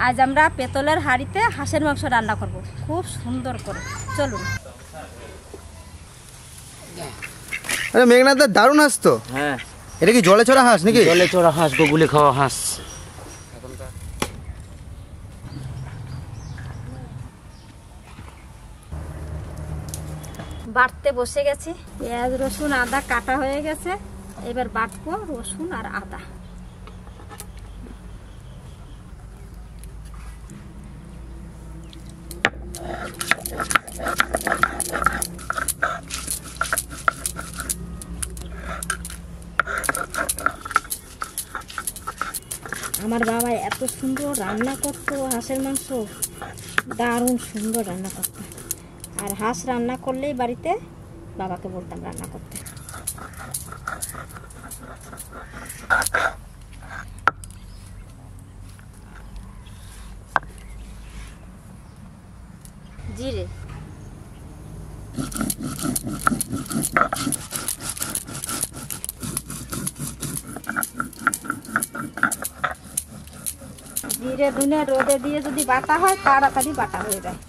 আজ আমরা পেতলের হাঁড়িতে হাঁসের মাংস রান্না করব, খুব সুন্দর করে। চলুন। আরে মেঘনাথ দা, দারুণ হাঁস তো। হ্যাঁ, এটা কি জলে চড়া হাঁস নাকি? জলে চড়া হাঁস, গোগুলি খাওয়া হাঁস। বাটতে বসে গেছি। পেঁয়াজ রসুন আদা কাটা হয়ে গেছে, এবার বাটবো রসুন আর আদা। আমার বাবা এত সুন্দর রান্না করতো হাঁসের মাংস, দারুণ সুন্দর রান্না করতো। আর হাঁস রান্না করলেই বাড়িতে বাবাকে বলতাম রান্না করতে। জিরে, জিরে ধুনে রোদে দিয়ে যদি বাটা হয় তাড়াতাড়ি বাটা হয়ে যায়।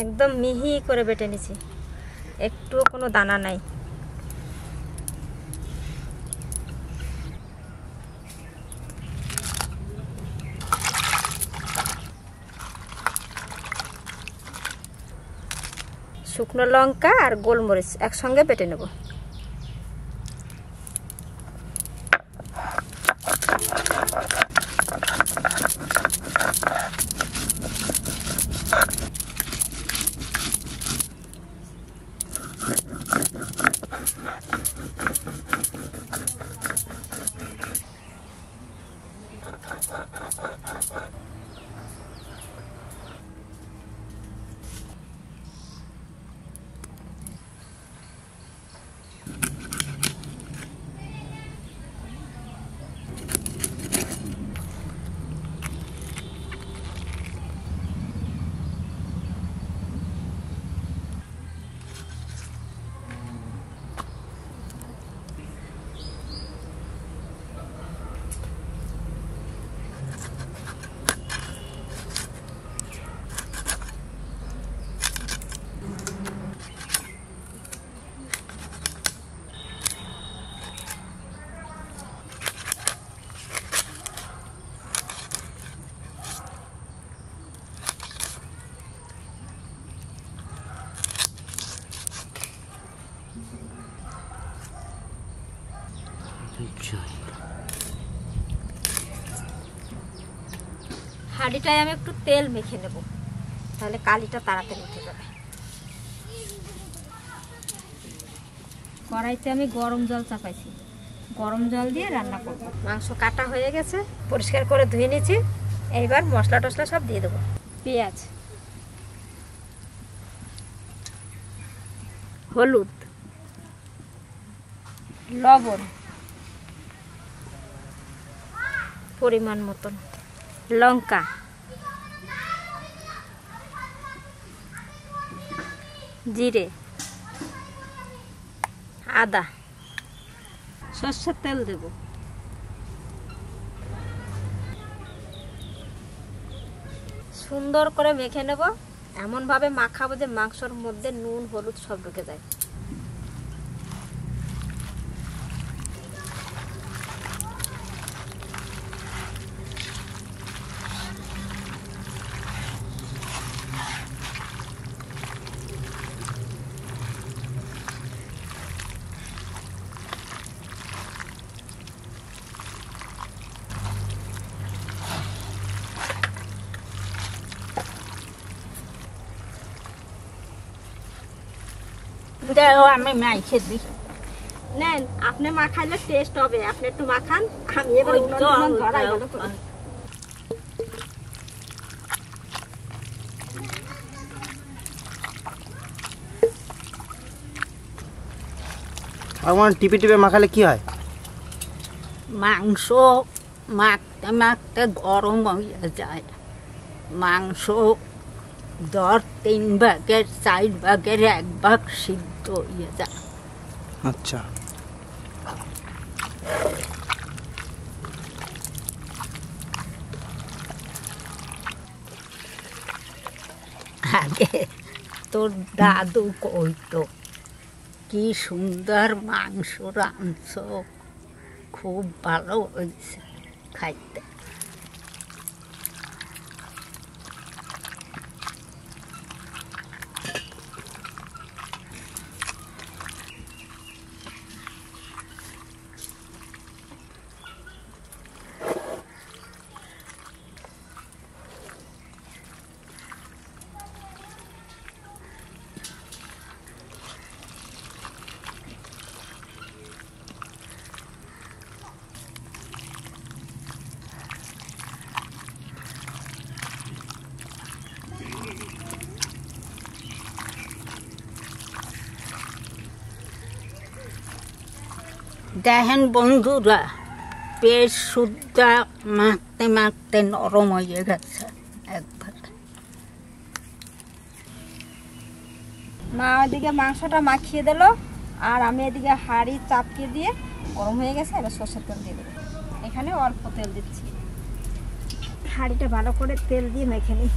একদম মিহি করে বেটে নিছি, একটুও কোনো দানা নাই। শুকনো লঙ্কা আর গোলমরিচ একসঙ্গে বেটে নেব। হাঁড়িটায় আমি একটু তেল মেখে নেব, তাহলে কালিটা তাড়াতাড়ি উঠে যাবে। কড়াইতে আমি গরম জল চাপাইছি, গরম জল দিয়ে রান্না করব। মাংস কাটা হয়ে গেছে, পরিষ্কার করে ধুয়ে নিয়েছি। এইবার মশলা টশলা সব দিয়ে দেবো। পেঁয়াজ, হলুদ, লবণ পরিমাণ মতন, লঙ্কা, জিরে, আদা, সরষের তেল দেব। সুন্দর করে মেখে নেব, এমনভাবে মাখাবো যে মাংসর মধ্যে নুন হলুদ সব ঢুকে যায়। দেও আমি মাইকে দিই। নেন, আপনি মাখাইলে টেস্ট হবে। আপনি একটু মাখান, আমি এবার ওই উনুন তো, টুনুন ওই ধরাই তো। ভালো করে। আমার টিপে টিপে মাখালে কি হয়? মাংস মাখতে মাখতে গরম হয়ে যায়। মাংস 3 ভাগের 4 ভাগের 1 ভাগ সিদ্ধ হয়ে যায়। আচ্ছা, আগে তোর দাদু কইতো কি সুন্দর মাংস রাঁধছ, খুব ভালো হয়েছে খাইতে। দেখেন বন্ধুরা, পেট সুদ্ধা মাখতে মাখতে নরম হয়ে গেছে একবার। মা ওইদিকে মাংসটা মাখিয়ে দিল, আর আমি এদিকে হাঁড়ি চাপিয়ে দিয়ে গরম হয়ে গেছে। এবার সর্ষের তেল দিয়ে দেবো। এখানে অল্প তেল দিচ্ছি, হাঁড়িটা ভালো করে তেল দিয়ে মেখে নিই।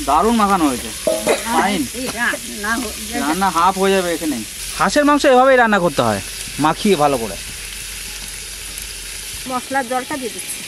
দারুণ মাখানো হয়েছে, ফাইন। রান্না হাফ হয়ে যাবে এখানে। হাঁসের মাংস এভাবেই রান্না করতে হয়, মাখিয়ে ভালো করে। মশলার জলটা দিয়ে দিচ্ছি।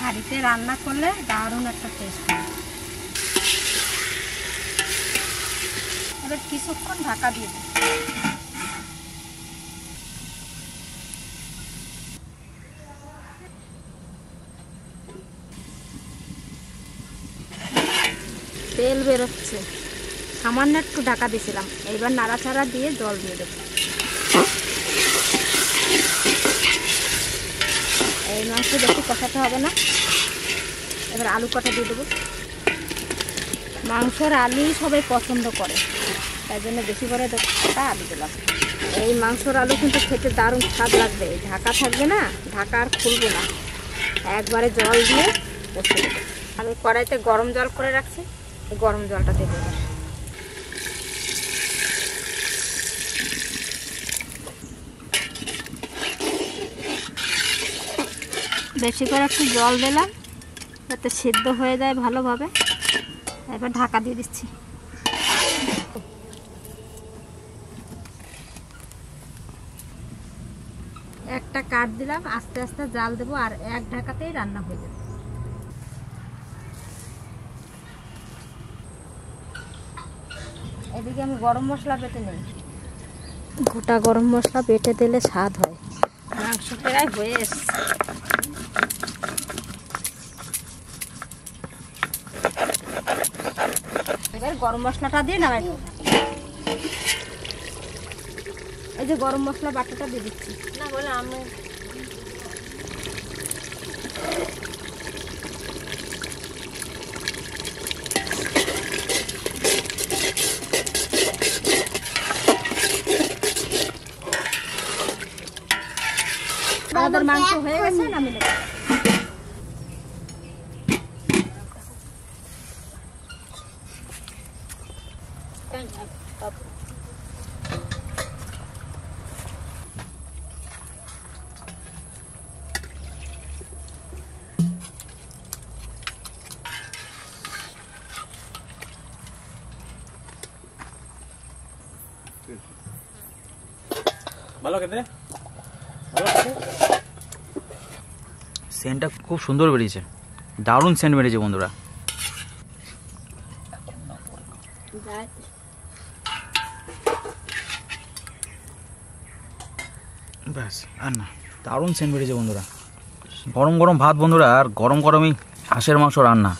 হাঁড়িতে রান্না করলে দারুণ একটা টেস্ট হয়। এবার কিছুক্ষণ ঢাকা দিয়ে দিই। তেল বেরোচ্ছে, সামান্য একটু ঢাকা দিয়েছিলাম। এবার নাড়াচাড়া দিয়ে জল দিয়ে দেবো। এই মাংস বেশি কষাতে হবে না। এবার আলু কটা দিয়ে দেবো। মাংসের আলুই সবাই পছন্দ করে, তাই জন্য বেশি করে কটা আলু দিলাম। এই মাংসর আলু কিন্তু খেতে দারুণ স্বাদ লাগবে। ঢাকা থাকবে না, ঢাকা আর খুলবে না, একবারে জল দিয়ে বসে দেবো। আমি কড়াইতে গরম জল করে রাখছি, গরম জলটা দেবো। বেশি করে একটু জল দিলাম যাতে সিদ্ধ হয়ে যায় ভালোভাবে। এবার ঢাকা দিয়ে দিচ্ছি। একটা কাট দিলাম, আস্তে আস্তে জাল দেবো, আর এক ঢাকাতেই রান্না হয়ে যাবে। এদিকে আমি গরম মশলা বেটে নিই। গোটা গরম মশলা বেটে দিলে স্বাদ হয়। মাংস প্রায় হয়ে এসছে। এবার গরম মশলাটা দিয়ে নামাই দেবো। এই যে গরম মশলা বাটাটা দিয়ে দিচ্ছি। না বলে আমি আমাদের মাংস হয়ে গেছে, নামিয়ে নেব। ভালো খেতে, সেন্টটা খুব সুন্দর বেরিয়েছে, দারুণ সেন্ট বেরিয়েছে বন্ধুরা। ব্যাস আর না, দারুণ সেন্ট বেরিয়েছে বন্ধুরা। গরম গরম ভাত বন্ধুরা, আর গরম গরমই হাঁসের মাংস রান্না।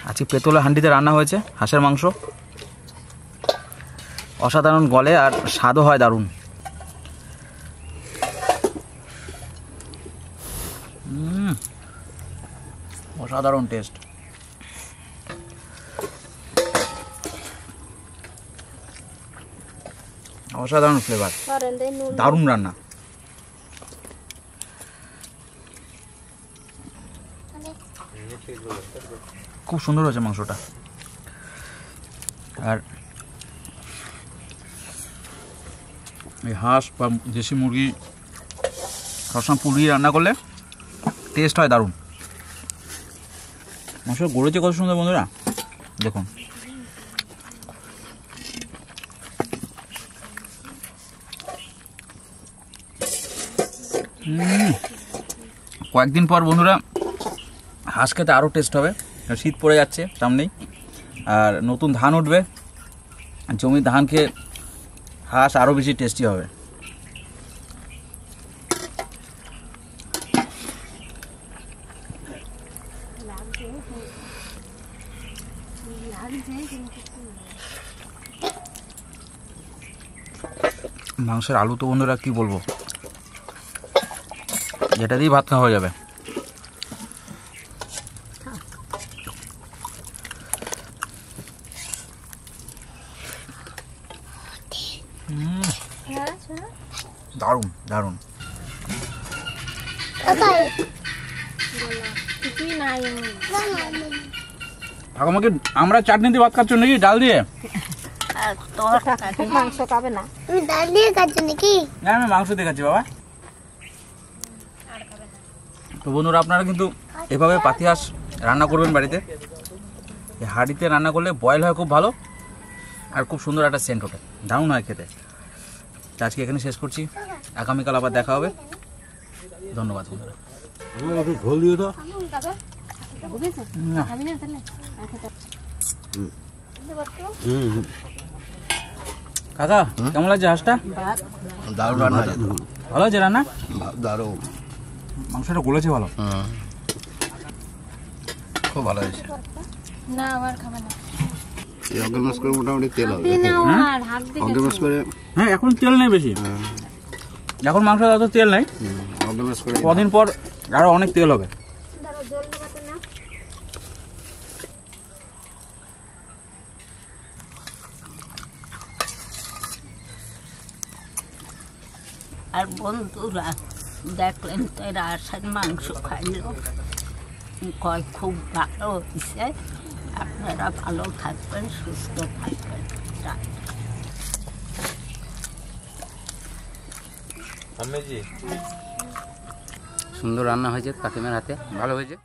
আজকে পেতলের হান্ডিতে রান্না হয়েছে হাঁসের মাংস, অসাধারণ গলে আর স্বাদও হয় দারুণ। অসাধারণ টেস্ট। অসাধারণ ফ্লেভার, দারুণ রান্না। খুব সুন্দর হয়েছে মাংসটা। আর এই হাঁস বা দেশি মুরগি সবসময় পুড়িয়ে রান্না করলে টেস্ট হয় দারুণ। মাংস গড়েছে কত সুন্দর বন্ধুরা, দেখুন। কয়েকদিন পর বন্ধুরা হাঁস খেতে আরও টেস্ট হবে। শীত পড়ে যাচ্ছে সামনেই, আর নতুন ধান উঠবে, জমির ধান খেয়ে হাঁস আরও বেশি টেস্টি হবে। মাংসের আলু তো বন্ধুরা কি বলবো, যেটা দিয়ে ভাত খাওয়া হয়ে যাবে। দারুণ দারুণ। ঠাকুমাকে আমরা চাটনি দিয়ে ভাত খাচ্ছ নাকি ডাল দিয়ে? মাংস খাবে না, তুমি ডাল দিয়ে খাচ্ছ নাকি? না আমি মাংস দিয়ে খাচ্ছি বাবা। তো বন্ধুরা আপনারা কিন্তু এভাবে পাতি হাঁস রান্না করবেন বাড়িতে। এই হাঁড়িতে রান্না করলে বয়েল হয় খুব ভালো, আর খুব সুন্দর একটা সেন্ট ওঠে, দারুণ হয় খেতে। আজকে এখানে শেষ করছি, আগামীকাল আবার দেখা হবে। ধন্যবাদ বন্ধুরা। ঝোল দিয়ে দাও। কাকা কেমন লাগছে হাঁসটা? দারুণ রান্না, ভালো আছে রান্না, দারুণ। মাংসটা গলেছে ভালো, খুব ভালো হয়েছে। না আবার খাবে না। এই অগ্র মাস করে মোটামুটি তেল হবে। অগ্র মাস করে, হ্যাঁ এখন তেল নেই বেশি, এখন মাংস অত তেল নেই। অগ্র মাস করে কদিন পর আরো অনেক তেল হবে। আর বন্ধুরা দেখলেন তো এরা আসার মাংস খাইল, কয় খুব ভালো হয়েছে। আপনারা ভালো থাকবেন, সুস্থ থাকবেন। সুন্দর রান্না হয়েছে কাকিমার হাতে, ভালো হয়েছে।